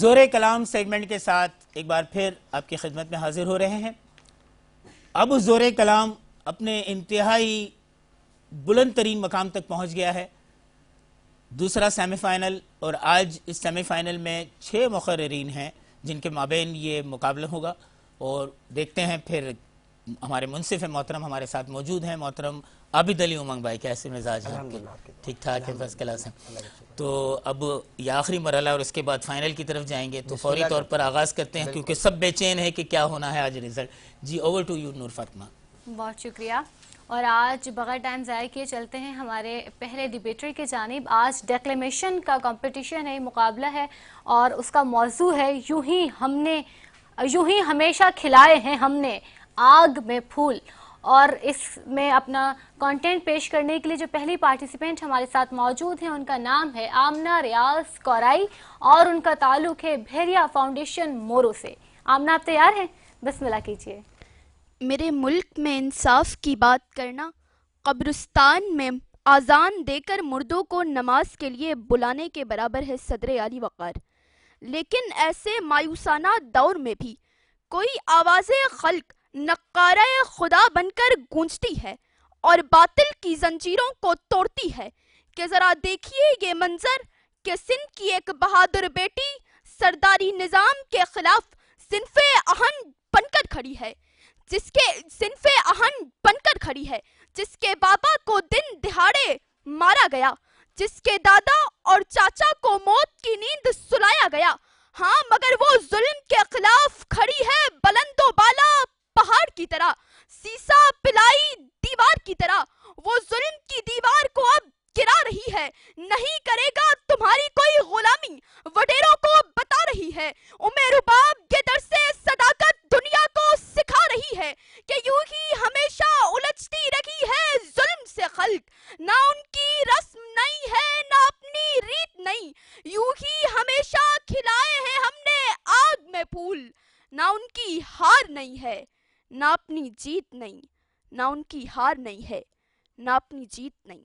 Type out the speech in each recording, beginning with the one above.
زور کلام سیگمنٹ کے ساتھ ایک بار پھر آپ کی خدمت میں حاضر ہو رہے ہیں۔ اب زور کلام اپنے انتہائی بلند ترین مقام تک پہنچ گیا ہے۔ دوسرا سیمی فائنل، اور آج اس سیمی فائنل میں 6 مقررین ہیں جن کے مابین یہ مقابلہ ہوگا، اور دیکھتے ہیں پھر ہمارے منصف محترم ہمارے ساتھ موجود ہیں۔ محترم عابد علی امنگ بھائی، کیسے مزاج ہیں آپ کے؟ ٹھیک ٹھاک ہے، فرسٹ کلاس ہیں۔ تو اب یہ آخری مرحلہ اور اس کے بعد فائنل کی طرف جائیں گے، تو فوری طور پر آغاز کرتے ہیں کیونکہ سب بے چین ہے کہ کیا ہونا ہے آج رزلٹ۔ جی over to you Noor Fatima. بہت شکریہ، اور آج بغیر ٹائم ضائع کیے چلتے ہیں ہمارے پہلے ڈیبیٹر کی جانب۔ آج ڈیکلیمیشن کا کمپٹیشن ہے، مقابلہ ہے، اور اس کا موضوع ہے یوں ہی ہمیشہ کھلائے ہیں ہم نے آگ میں پھول۔ اور اس میں اپنا کانٹینٹ پیش کرنے کے لیے جو پہلی پارٹیسپینٹ ہمارے ساتھ موجود ہیں، ان کا نام ہے آمنہ ریاض کورائی، اور ان کا تعلق ہے بحریہ فاؤنڈیشن مورو سے۔ آمنہ، آپ تیار ہیں؟ بسم اللہ کیجیے۔ میرے ملک میں انصاف کی بات کرنا قبرستان میں آذان دے کر مردوں کو نماز کے لیے بلانے کے برابر ہے صدر علی وقار۔ لیکن ایسے مایوسانہ دور میں بھی کوئی آواز خلق نقارہ خدا بن کر گونجتی ہے اور باطل کی زنجیروں کو توڑتی ہے کہ ذرا دیکھیے یہ منظر کہ سندھ کی ایک بہادر بیٹی سرداری نظام کے خلاف صنف آہن بن کر کھڑی ہے، جس کے بابا کو دن دہاڑے مارا گیا، جس کے دادا اور چاچا کو موت کی نیند سلایا گیا، ہاں مگر وہ ظلم کے خلاف کھڑی ہے بلند و بالا پہاڑ کی طرح، سیسا پلائی دیوار کی طرح۔ وہ ظلم کی دیوار کو اب گرا رہی ہے، نہیں کرے گا تمہاری کوئی غلامی، وڈیروں کو بتا رہی ہے۔ رباب یہ درس صداقت دنیا کو سکھا رہی ہے کہ یوں ہی ہمیشہ الجھتی رہی ہے ظلم سے خلق، نہ ان کی رسم نہیں ہے نہ اپنی ریت نہیں، یوں ہی ہمیشہ کھلائے ہیں ہم نے آگ میں پھول، نہ ان کی ہار نہیں ہے نہ اپنی جیت نہیں، نہ ان کی ہار نہیں ہے نہ اپنی جیت نہیں۔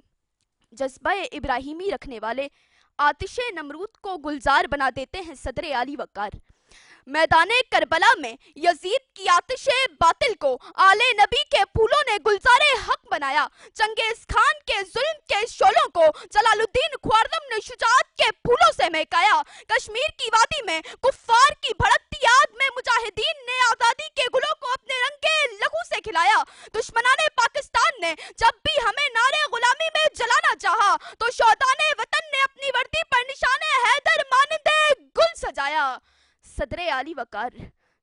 جذبہ ابراہیمی رکھنے والے آتش نمرود کو گلزار بنا دیتے ہیں صدر علی وقار۔ میدان کربلا میں یزید کی آتش باطل کو آل نبی کے پھولوں نے گلزار حق بنایا، چنگیز خان کے ظلم کے شعلوں کو جلال الدین خواردم نے شجاعت کے پھولوں سے مہکایا، کشمیر کی وادی میں کفار کی بھڑکتی آگ میں مجاہدین نے آزادی کے گلوں کو اپنے رنگے لہو سے کھلایا۔ دشمنان پاکستان نے جب بھی ہمیں نعرے غلامی میں جلانا چاہا تو شہدائے وطن نے اپنی وردی پر نشان حیدر مانند گل سجایا۔ صدر علی وقار،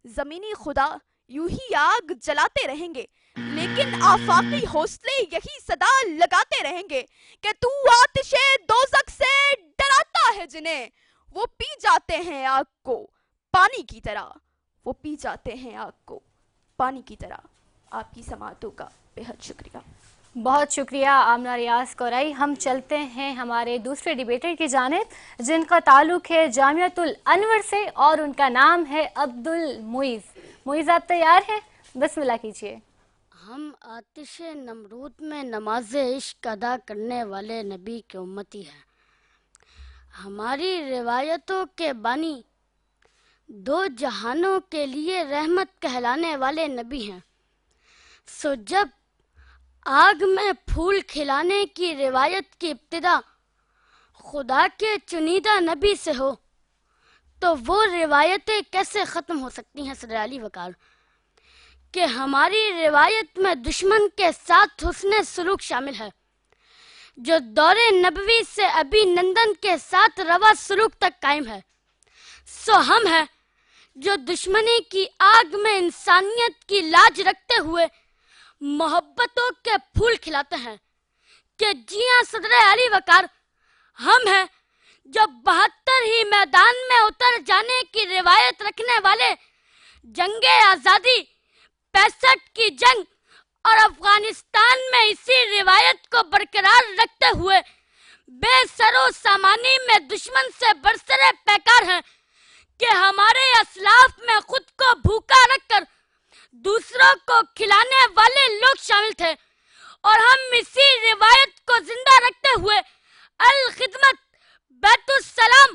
زمینی خدا یوں ہی آگ جلاتے رہیں گے، لیکن آفاقی حوصلے یہی صدا لگاتے رہیں گے کہ تو آتش دوزخ سے ڈراتا ہے جنہیں، وہ پی جاتے ہیں آگ کو پانی کی طرح، وہ پی جاتے ہیں آگ کو پانی کی طرح۔ آپ کی سماعتوں کا بہت شکریہ۔ بہت شکریہ آمنہ ریاض کورائی۔ ہم چلتے ہیں ہمارے دوسرے ڈیبیٹر کی جانب جن کا تعلق ہے جامعۃ الانور سے، اور ان کا نام ہے عبدالمعیز۔ معیز، آپ تیار ہیں؟ بسم اللہ کیجیے۔ ہم آتش نمرود میں نماز عشق ادا کرنے والے نبی کے امتی ہیں۔ ہماری روایتوں کے بانی دو جہانوں کے لیے رحمت کہلانے والے نبی ہیں۔ سو جب آگ میں پھول کھلانے کی روایت کی ابتدا خدا کے چنیدہ نبی سے ہو تو وہ روایتیں کیسے ختم ہو سکتی ہیں صدر علی وقار؟ کہ ہماری روایت میں دشمن کے ساتھ حسن سلوک شامل ہے، جو دور نبوی سے ابھی نندن کے ساتھ روا سلوک تک قائم ہے۔ سو ہم ہیں جو دشمنی کی آگ میں انسانیت کی لاج رکھتے ہوئے محبتوں کے پھول کھلاتے ہیں کہ جی ہاں صدر علی وقار، ہم ہیں جو 72 ہی میدان میں اتر جانے کی روایت رکھنے والے، جنگ آزادی، 65 کی جنگ اور افغانستان میں اسی روایت کو برقرار رکھتے ہوئے بے سر و سامانی میں دشمن سے برسر پیکار ہیں کہ ہمارے اسلاف میں خود کو بھوکا رکھ کر دوسروں کو کھلانے والے لوگ شامل تھے، اور ہم اسی روایت کو زندہ رکھتے ہوئے الخدمت، بیت السلام،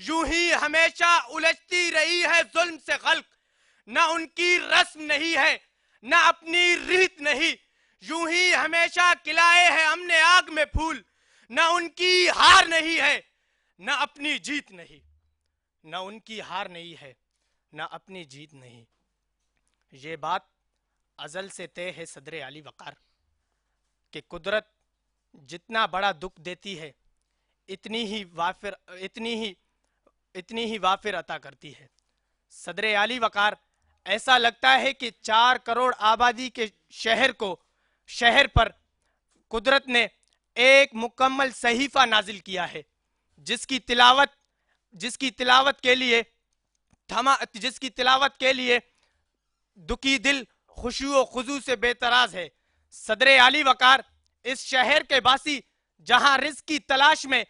یوں ہی ہمیشہ الجھتی رہی ہے ظلم سے خلق، نہ ان کی رسم نہیں ہے نہ اپنی ریت نہیں، یوں ہی ہمیشہ کھلائے ہیں ہم نے آگ میں پھول، نہ ان کی ہار نہیں ہے نہ اپنی جیت نہیں، نہ ان کی ہار نہیں ہے نہ اپنی جیت نہیں۔ یہ بات ازل سے طے ہے صدر علی وقار کہ قدرت جتنا بڑا دکھ دیتی ہے اتنی ہی وافر عطا کرتی ہے۔ صدر علی وقار ایسا لگتا ہے کہ 4 کروڑ آبادی کے شہر پر قدرت نے ایک مکمل صحیفہ نازل کیا ہے، جس کی تلاوت کے لیے دکھی دل خشوع و خضوع سے بے تراز ہے۔ صدر علی وقار اس شہر کے باسی جہاں رزق کی تلاش میں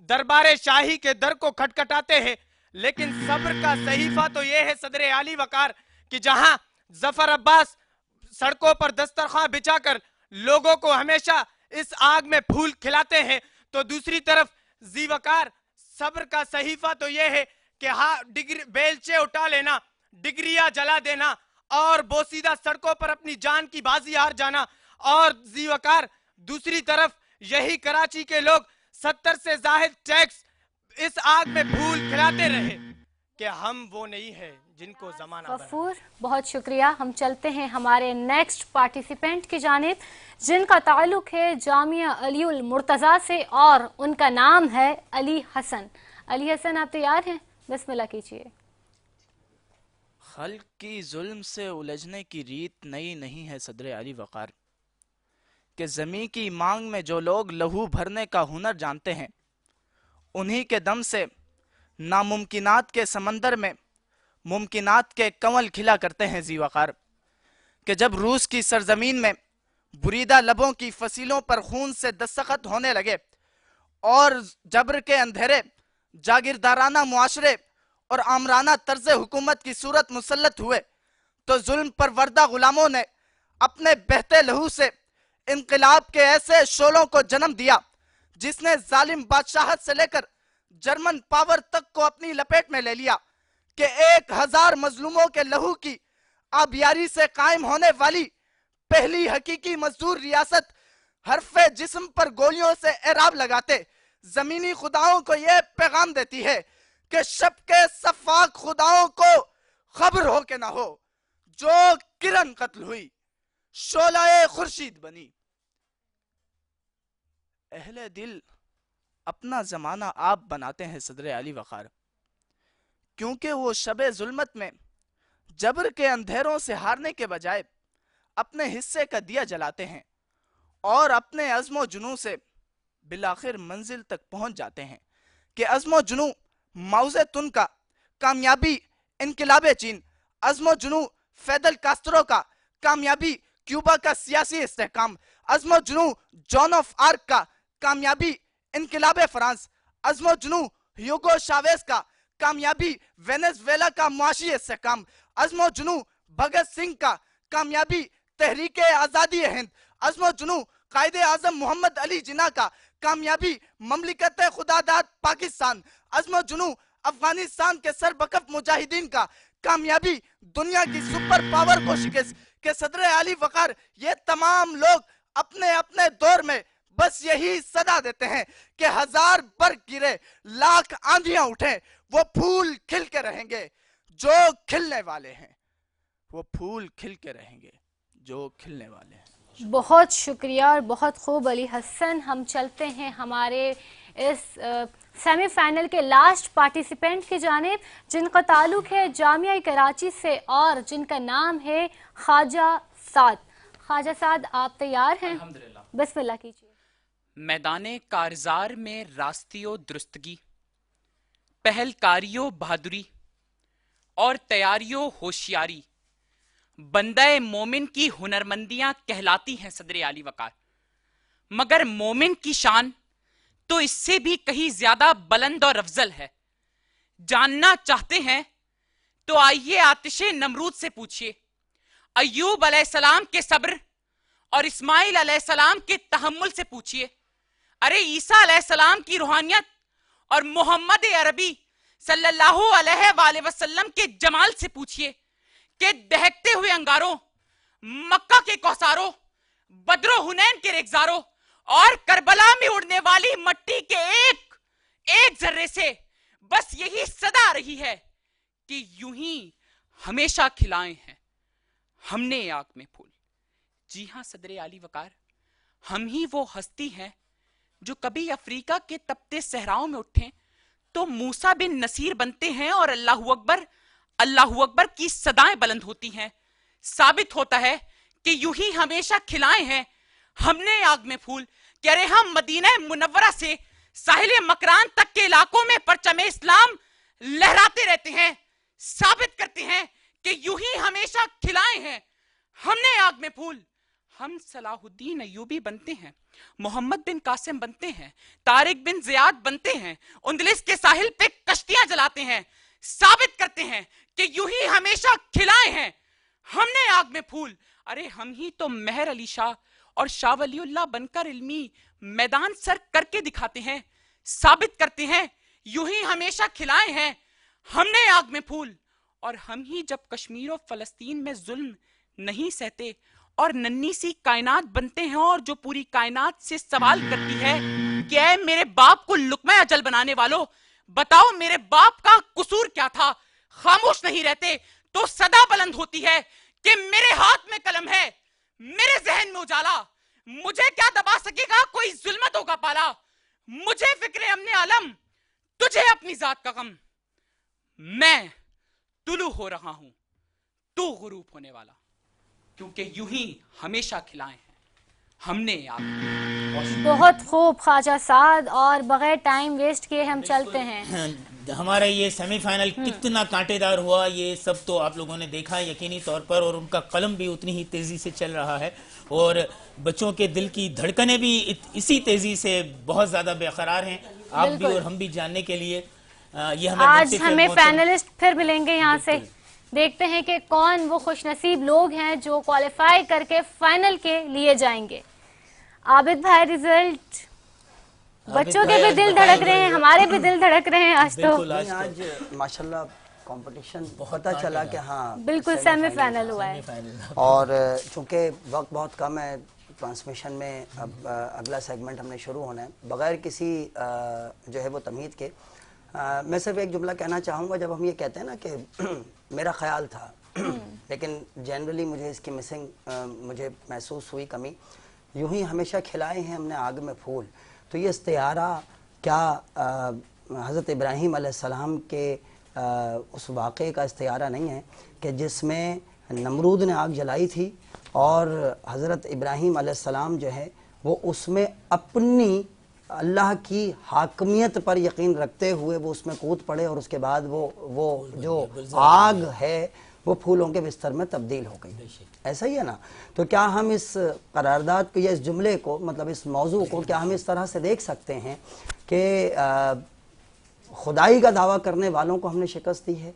دربار شاہی کے در کو کھٹکھٹاتے ہیں، لیکن صبر کا صحیفہ تو یہ ہے صدر علی وقار کہ جہاں ظفر عباس سڑکوں پر دسترخواں بچھا کر لوگوں کو ہمیشہ اس آگ میں پھول کھلاتے ہیں، تو دوسری طرف ذی وقار صبر کا صحیفہ تو یہ ہے کہ بیلچے اٹھا لینا، ڈگریاں جلا دینا اور بوسیدہ سڑکوں پر اپنی جان کی بازی ہار جانا، اور ذی وقار دوسری طرف یہی کراچی کے لوگ 70 سے زائد ٹیکس اس آگ میں پھول کھلاتے رہے کہ ہم وہ نہیں ہیں جن کو زمانہ غفور، بہت شکریہ۔ ہم چلتے ہیں ہمارے نیکسٹ پارٹیسپینٹ کی جانب، جن کا تعلق ہے جامعہ علی المرتضیٰ سے اور ان کا نام ہے علی حسن۔ علی حسن، آپ تیار ہیں؟ بسم اللہ کیجیے۔ خلق کی ظلم سے الجھنے کی ریت نئی نہیں ہے صدر علی وقار، کہ زمین کی مانگ میں جو لوگ لہو بھرنے کا ہنر جانتے ہیں، انہی کے دم سے ناممکنات کے سمندر میں ممکنات کے کنول کھلا کرتے ہیں ذی وقار، کہ جب روس کی سرزمین میں بریدہ لبوں کی فصیلوں پر خون سے دستخط ہونے لگے اور جبر کے اندھیرے جاگیردارانہ معاشرے اور آمرانہ طرز حکومت کی صورت مسلط ہوئے، تو ظلم پر وردہ غلاموں نے اپنے بہتے لہو سے انقلاب کے ایسے شعلوں کو جنم دیا جس نے ظالم بادشاہت سے لے کر جرمن پاور تک کو اپنی لپیٹ میں لے لیا، کہ 1000 مظلوموں کے لہو کی آبیاری سے قائم ہونے والی پہلی حقیقی مزدور ریاست حرف جسم پر گولیوں سے اعراب لگاتے زمینی خداؤں کو یہ پیغام دیتی ہے کہ شب کے صفاق خداؤں کو خبر ہو کہ نہ ہو، جو کرن قتل ہوئی شعلہ خورشید بنی۔ اہل دل اپنا زمانہ آپ بناتے ہیں صدر علی وقار، کیونکہ وہ شب ظلمت میں جبر کے اندھیروں سے ہارنے کے بجائے اپنے حصے کا دیا جلاتے ہیں اور اپنے عزم و جنوں سے بالآخر منزل تک پہنچ جاتے ہیں، کہ عزم و جنوں ماؤ زے تن کا کامیابی انقلاب چین، عزم و جنوں فیدل کاسترو کا کامیابی کیوبا کا سیاسی استحکام، عزم و جنوں جون آف آرک کا کامیابی انقلاب فرانس، عزم و جنوں ہیوگو شاویز کا کامیابی وینزویلا کا معاشی استحکام، عزم و جنوں بھگت سنگھ کا کامیابی تحریک آزادی ہند، عزم و جنوں قائد اعظم محمد علی جناح کا کامیابی مملکت خدا داد پاکستان، عزم و جنوں افغانستان کے سربکف مجاہدین کا کامیابی دنیا کی سپر پاور کو شکست، کہ صدر علی وقار یہ تمام لوگ اپنے اپنے دور میں بس یہی صدا دیتے ہیں کہ 1000 برگ گرے، لاکھ آندھیاں اٹھیں، وہ پھول کھل کے رہیں گے جو کھلنے والے ہیں، وہ پھول کھل کے رہیں گے جو کھلنے والے ہیں۔ بہت شکریہ اور بہت خوب علی حسن۔ ہم چلتے ہیں ہمارے اس سیمی فائنل کے لاسٹ پارٹیسپینٹ کی جانب، جن کا تعلق ہے جامعہ کراچی سے اور جن کا نام ہے خواجہ سعد۔ خواجہ سعد، آپ تیار ہیں؟ الحمدللہ۔ بسم اللہ کیجیے۔ میدان کارزار میں راستی و درستگی، پہل کاری و بہادری اور تیاری و ہوشیاری بندہ مومن کی ہنرمندیاں کہلاتی ہیں صدر علی وقار، مگر مومن کی شان تو اس سے بھی کہیں زیادہ بلند اور افضل ہے۔ جاننا چاہتے ہیں تو آئیے آتش نمرود سے پوچھئے، ایوب علیہ السلام کے صبر اور اسماعیل علیہ السلام کے تحمل سے پوچھئے، ارے عیسیٰ علیہ السلام کی روحانیت اور محمد عربی صلی اللہ علیہ وآلہ وسلم کے جمال سے پوچھئے کہ دہکتے ہوئے انگاروں، مکہ کے کوثاروں، بدر و حنین کے ریگزاروں اور کربلا میں اڑنے والی مٹی کے ایک ذرے سے بس یہی صدا رہی ہے کہ یوں ہی ہمیشہ کھلائے ہیں ہم نے آگ میں پھول۔ جی ہاں صدر عالی وقار، ہم ہی وہ ہستی ہیں جو کبھی افریقہ کے تپتے صحراؤں میں اٹھیں تو موسیٰ بن نصیر بنتے ہیں اور اللہ اکبر کی صدائیں بلند ہوتی ہیں۔ ثابت ہوتا ہے کہ یوں ہی ہمیشہ کھلائے ہیں ہم نے آگ میں پھول، کہ ارے ہم مدینہ منورہ سے ساحل مکران تک کے علاقوں میں پرچم اسلام لہراتے رہتے ہیں، ثابت کرتے ہیں کہ یوں ہی ہمیشہ کھلائے ہیں ہم نے آگ میں پھول۔ ہم صلاح الدین ایوبی بنتے ہیں، محمد بن قاسم بنتے ہیں، طارق بن زیاد بنتے ہیں، اندلس کے ساحل پہ کشتیاں جلاتے ہیں، ثابت کرتے ہیں کہ یوں ہی ہمیشہ کھلائے ہیں ہم نے آگ میں پھول۔ ارے ہم ہی تو مہر علی شاہ اور شاہ ولی اللہ بن کر علمی میدان سر کر کے دکھاتے ہیں، ثابت کرتے ہیں یوں ہی ہمیشہ کھلائے ہیں ہم نے آگ میں پھول۔ اور ہم ہی جب کشمیر و فلسطین میں ظلم نہیں سہتے اور ننھی سی کائنات بنتے ہیں اور جو پوری کائنات سے سوال کرتی ہے کہ اے میرے باپ کو لقمہ اجل بنانے والو، بتاؤ میرے باپ کا قصور کیا تھا، خاموش نہیں رہتے تو صدا بلند ہوتی ہے کہ میرے ہاتھ میں قلم ہے، میرے ذہن میں اجالا، مجھے کیا دبا سکے گا کوئی ظلمتوں کا پالا، مجھے فکر امن عالم، تجھے اپنی ذات کا غم، میں طلوع ہو رہا ہوں تو غروب ہونے والا، کیونکہ یوں ہی ہمیشہ کھلائے ہیں ہم نے آپ۔ بہت خوب خواجہ سعد، اور بغیر ٹائم ویسٹ کیے ہم چلتے ہیں۔ ہمارا یہ سیمی فائنل کتنا کانٹے دار ہوا یہ سب تو آپ لوگوں نے دیکھا یقینی طور پر، اور ان کا قلم بھی اتنی ہی تیزی سے چل رہا ہے اور بچوں کے دل کی دھڑکنیں بھی اسی تیزی سے بہت زیادہ بے قرار ہیں، آپ بھی اور ہم بھی جاننے کے لیے۔ یہ آج ہمیں فائنلسٹ پھر ملیں گے یہاں سے، دیکھتے ہیں کہ کون وہ خوش نصیب لوگ ہیں جو کوالیفائی کر کے فائنل کے لیے جائیں گے۔ عابد بھائی، ریزلٹ بچوں کے بھی دل دھڑک رہے ہیں، ہمارے بھی دل دھڑک رہے ہیں آج تو۔ آج ماشاءاللہ کمپٹیشن پتہ چلا کہ ہاں بالکل سیمی فائنل ہوا ہے، اور چونکہ وقت بہت کم ہے ٹرانسمیشن میں، اب اگلا سیگمنٹ ہم نے شروع ہونا ہے بغیر کسی جو ہے وہ تمہید کے۔ میں صرف ایک جملہ کہنا چاہوں گا، جب ہم یہ کہتے ہیں نا کہ میرا خیال تھا لیکن جنرلی مجھے اس کی مسنگ مجھے محسوس ہوئی کمی، یوں ہی ہمیشہ کھلائے ہیں ہم نے آگ میں پھول، تو یہ استعارہ کیا حضرت ابراہیم علیہ السلام کے اس واقعے کا استعارہ نہیں ہے کہ جس میں نمرود نے آگ جلائی تھی اور حضرت ابراہیم علیہ السلام جو ہے وہ اس میں اپنی اللہ کی حاکمیت پر یقین رکھتے ہوئے وہ اس میں کود پڑے اور اس کے بعد وہ جو آگ ہے وہ پھولوں کے بستر میں تبدیل ہو گئی۔ ایسا ہی ہے نا؟ تو کیا ہم اس قرارداد کو یا اس جملے کو، مطلب اس موضوع کو، کیا ہم اس طرح سے دیکھ سکتے ہیں کہ خدائی کا دعویٰ کرنے والوں کو ہم نے شکست دی ہے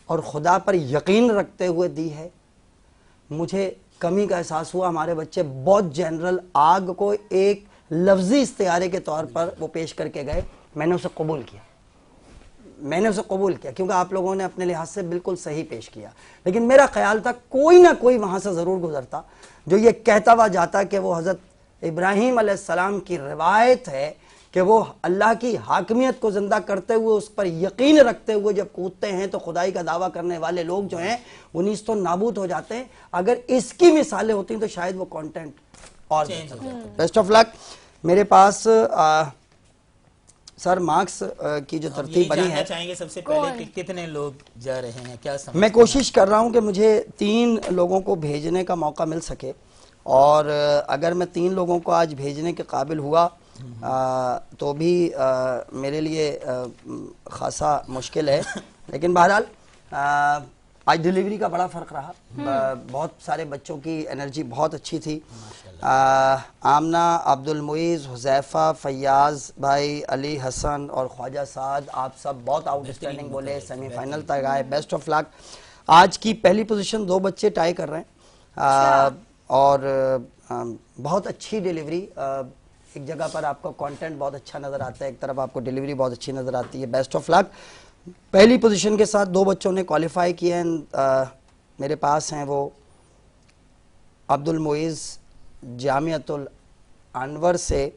اور خدا پر یقین رکھتے ہوئے دی ہے؟ مجھے کمی کا احساس ہوا، ہمارے بچے بہت جنرل آگ کو ایک لفظی استعارے کے طور پر وہ پیش کر کے گئے، میں نے اسے قبول کیا کیونکہ آپ لوگوں نے اپنے لحاظ سے بالکل صحیح پیش کیا، لیکن میرا خیال تھا کوئی نہ کوئی وہاں سے ضرور گزرتا جو یہ کہتا ہوا جاتا کہ وہ حضرت ابراہیم علیہ السلام کی روایت ہے کہ وہ اللہ کی حاکمیت کو زندہ کرتے ہوئے اس پر یقین رکھتے ہوئے جب کودتے ہیں تو خدائی کا دعویٰ کرنے والے لوگ جو ہیں وہ نیز تو نابود ہو جاتے ہیں۔ اگر اس کی مثالیں ہوتی تو شاید وہ کانٹینٹ اور بیسٹ آف لک۔ میرے پاس سر مارکس کی جو ترتیب بنی ہے، چاہیں گے سب سے پہلے کہ کتنے لوگ جا رہے ہیں، کیا میں کوشش کر رہا ہوں کہ مجھے 3 لوگوں کو بھیجنے کا موقع مل سکے، اور اگر میں 3 لوگوں کو آج بھیجنے کے قابل ہوا تو بھی میرے لیے خاصا مشکل ہے، لیکن بہرحال آج ڈیلیوری کا بڑا فرق رہا، بہت سارے بچوں کی انرجی بہت اچھی تھی۔ آمنہ، عبد المعیز، حذیفہ، فیاض بھائی، علی حسن اور خواجہ سعد، آپ سب بہت آؤٹ اسٹینڈنگ بولے، سیمی فائنل تک آئے، بیسٹ آف لک۔ آج کی پہلی پوزیشن 2 بچے ٹائی کر رہے ہیں اور بہت اچھی ڈیلیوری، ایک جگہ پر آپ کا کانٹینٹ بہت اچھا نظر آتا ہے, ایک طرف آپ کو ڈیلیوری بہت اچھی نظر آتی ہے. بیسٹ آف لک. پہلی پوزیشن کے ساتھ 2 بچوں نے کوالیفائی کیے ہیں. میرے پاس ہیں وہ عبد المعیز جامعۃ الانور سے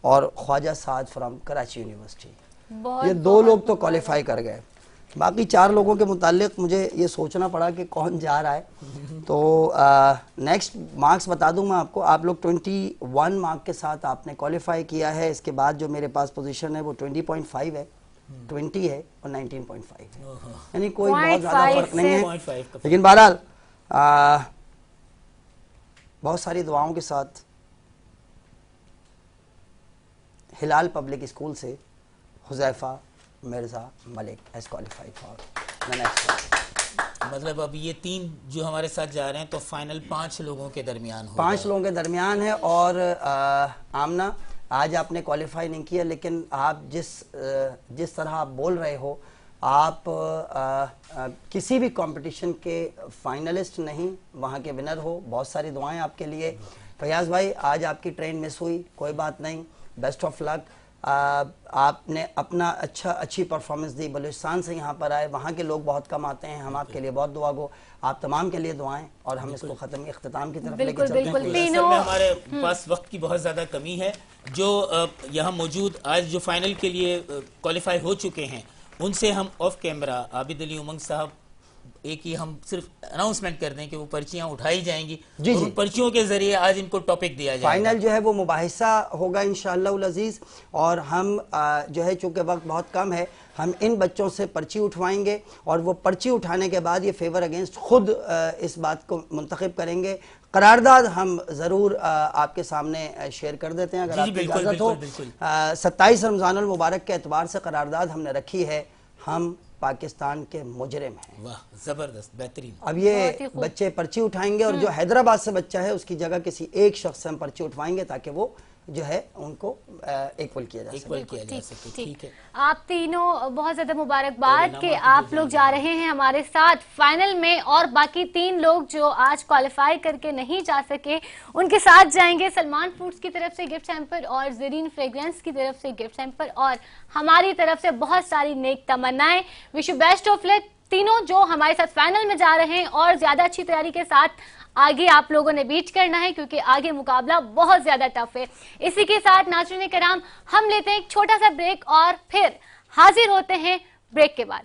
اور خواجہ سعد فرام کراچی یونیورسٹی. یہ 2 لوگ تو کوالیفائی کر گئے. باقی 4 لوگوں کے متعلق مجھے یہ سوچنا پڑا کہ کون جا رہا ہے. تو نیکسٹ مارکس بتا دوں میں آپ کو. آپ لوگ 21 مارک کے ساتھ آپ نے کوالیفائی کیا ہے. اس کے بعد جو میرے پاس پوزیشن ہے وہ 20.5 ہے, 20 ہے اور 19.5 ہے, یعنی کوئی بہت زیادہ فرق نہیں ہے. لیکن بہرحال بہت ساری دعاؤں کے ساتھ ہلال پبلک اسکول سے حذیفہ مرزا ملک has qualified for the next round. مطلب اب یہ 3 جو ہمارے ساتھ جا رہے ہیں تو فائنل 5 لوگوں کے درمیان ہوگا. 5 لوگوں کے درمیان ہے. اور آمنہ آج آپ نے کوالیفائی نہیں کیا, لیکن آپ جس طرح آپ بول رہے ہو, آپ کسی بھی کمپٹیشن کے فائنلسٹ نہیں, وہاں کے ونر ہو. بہت ساری دعائیں آپ کے لیے. فیاض بھائی آج آپ کی ٹرین مس ہوئی, کوئی بات نہیں, بیسٹ آف لک. آپ نے اپنا اچھی پرفارمنس دی. بلوچستان سے یہاں پر آئے, وہاں کے لوگ بہت کم آتے ہیں. ہم آپ کے لیے بہت دعا گو. آپ تمام کے لیے دعائیں, اور ہم اس کو اختتام کی طرف لے کے چلتے ہیں. اصل میں ہمارے پاس وقت کی بہت زیادہ کمی ہے. جو یہاں موجود آج جو فائنل کے لیے کوالیفائی ہو چکے ہیں, ان سے ہم آف کیمرہ عابد علی امنگ صاحب ایک ہی ہم صرف اناؤنسمنٹ کر دیں کہ وہ پرچیاں اٹھائی جائیں گی, اور ان پرچیوں کے ذریعے آج ان کو ٹاپک دیا جائے گا. فائنل جو ہے وہ مباحثہ ہوگا انشاءاللہ العزیز. اور ہم جو ہے چونکہ وقت بہت کم ہے, ہم ان بچوں سے پرچی اٹھوائیں گے, اور وہ پرچی اٹھانے کے بعد یہ فیور اگینسٹ خود اس بات کو منتخب کریں گے. قرارداد ہم ضرور آپ کے سامنے شیئر کر دیتے ہیں اگر آپ کی اجازت ہو. 27 رمضان المبارک کے اعتبار سے قرارداد ہم نے رکھی ہے. ہم پاکستان کے مجرم ہیں. واہ زبردست, بہترین. اب یہ بچے پرچی اٹھائیں گے, اور جو حیدرآباد سے بچہ ہے اس کی جگہ کسی ایک شخص سے ہم پرچی اٹھوائیں گے تاکہ وہ جو ہے ان کو ایکول کیا جا سکے. ٹھیک ہے. آپ تینوں بہت زیادہ مبارکباد کہ آپ لوگ جا رہے ہیں ہمارے ساتھ فائنل میں, اور باقی 3 لوگ جو آج کوالیفائی کر کے نہیں جا سکے ان کے ساتھ جائیں گے. سلمان فوڈز کی طرف سے گفٹ ہیمپر, اور زرین فریگرنس کی طرف سے گفٹ ہیمپر, اور ہماری طرف سے بہت ساری نیک تمنائیں. وش یو بیسٹ آف لک تینوں جو ہمارے ساتھ فائنل میں جا رہے ہیں, اور زیادہ اچھی تیاری کے ساتھ آگے آپ لوگوں نے بیٹ کرنا ہے, کیونکہ آگے مقابلہ بہت زیادہ ٹف ہے. اسی کے ساتھ ناظرین کرام ہم لیتے ہیں ایک چھوٹا سا بریک, اور پھر حاضر ہوتے ہیں بریک کے بعد.